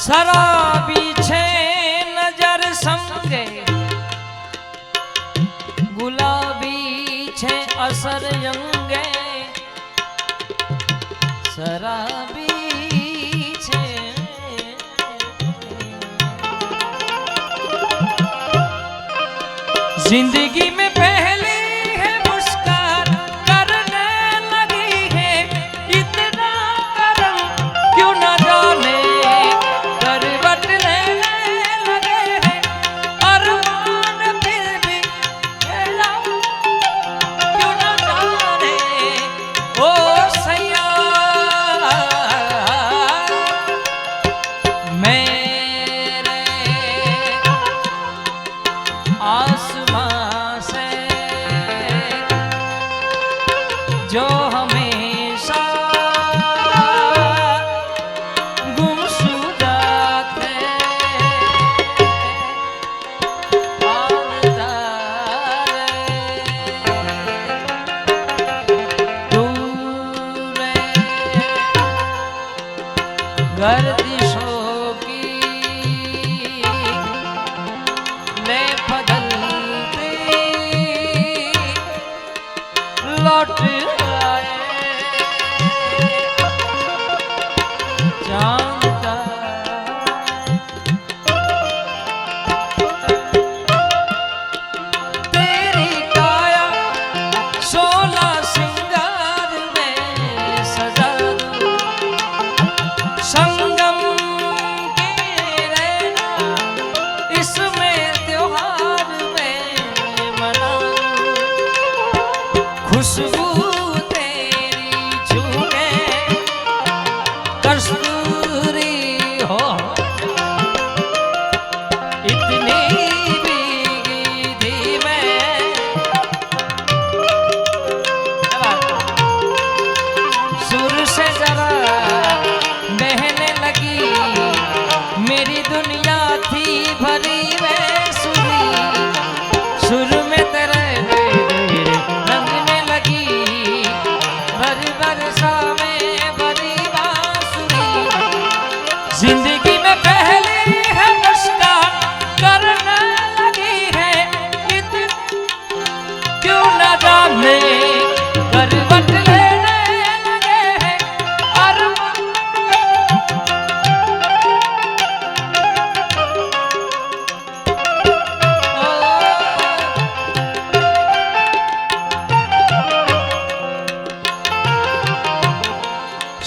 शराबी छे नजर संगे गुलाबी छे असर यंगे शराबी छे जिंदगी में पहली है मुस्कान करने लगी है इतना करम क्यों न जाने करवट लेने लगे हैं अरमान फिर भी खेला क्यों न जाने ओ सैया मेरे आसमां से जो हमेशा गुमशुदा थे गर्दिशों की ले बदलती लौट आए जानता तेरी काया 16 सिंगार में सजा दूं संगम के रहना इसमें त्योहार में मना खुशबू तेरी छूके कस्तूरी हो इतनी भीगी थी मैं सुर से जरा बहने लगी मेरी दुनिया थी भरी में सुरी सुर में तेरे रंगने लगी भर बरसा में भरी बांसुरी जिंदगी में पहली है मुस्कान करने लगी है क्यों न जाने करवट लेने लगे हैं अरमान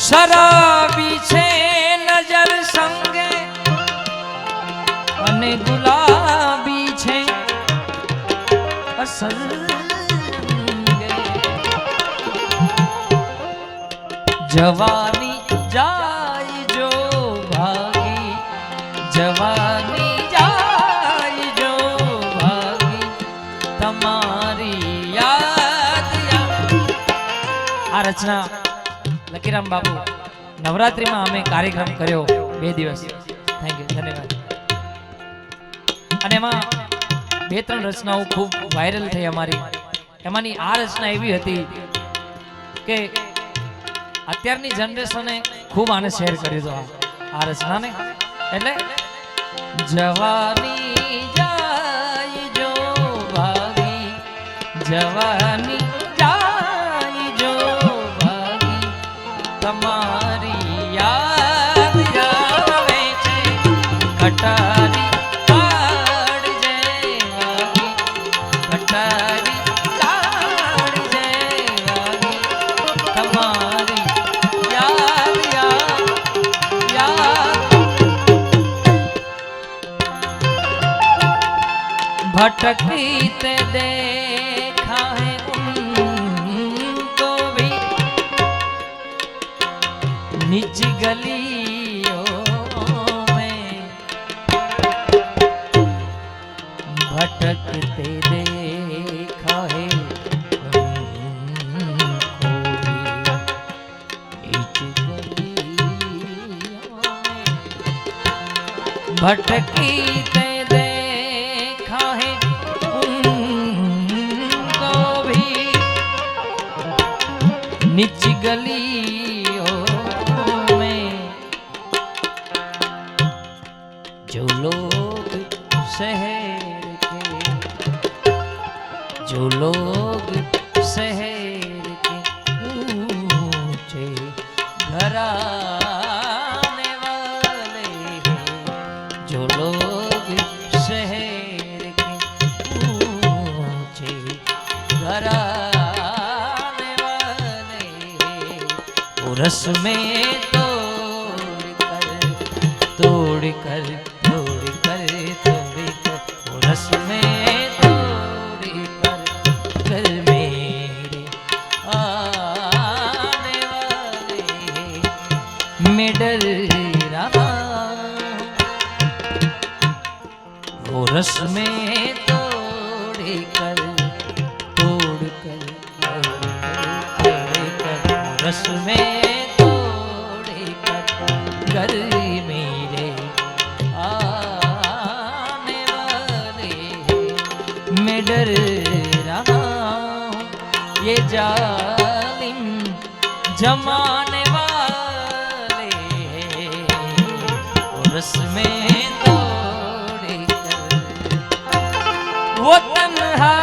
शराबी छे नजर संगे अने गुलाबी छे असर यंगे जवानी जाय जो भागी जवानी जाय जो भागी तमारी याद आ रचना लकीराम बाबू नवरात्रि में अमे कार्यक्रम कर्यो 2 दिवस थैंक यू धन्यवाद અને એમાં 2-3 રચનાઓ ખૂબ વાયરલ થઈ અમારી એમાંની આ રચના એવી હતી કે અત્યારની જનરેશને ખૂબ આને શેર કર્યું તો આ રચનાને એટલે જવાની જાય જો ભાગી જવાની જાય જો તમારી યાદ આવે છે કટારી કાઢ જેવાગી કટારી કાઢ જેવાગી તમારી યાદ भटकती ते देखा है उनको भी निज गलियों में भटकते देखा है उनको भी निज गलियों में भटकती देखा है उनको भी निच गलियों में जो लोग शहर के, जो लोग शहर के ऊंचे घराने वाले हैं, जो लोग शहर के ऊंचे घराने वाले हैं, वो रस में तोड़ कर वो रस में कर मेरे आने वाले मैं डर रहा, वो रस में तोड़ कर वो रस में तोड़ कर मेरे आने वाले मैं डर रहा हूँ, ये जालिम जमाने वाले और रस में तोड़ कर वो तन्हा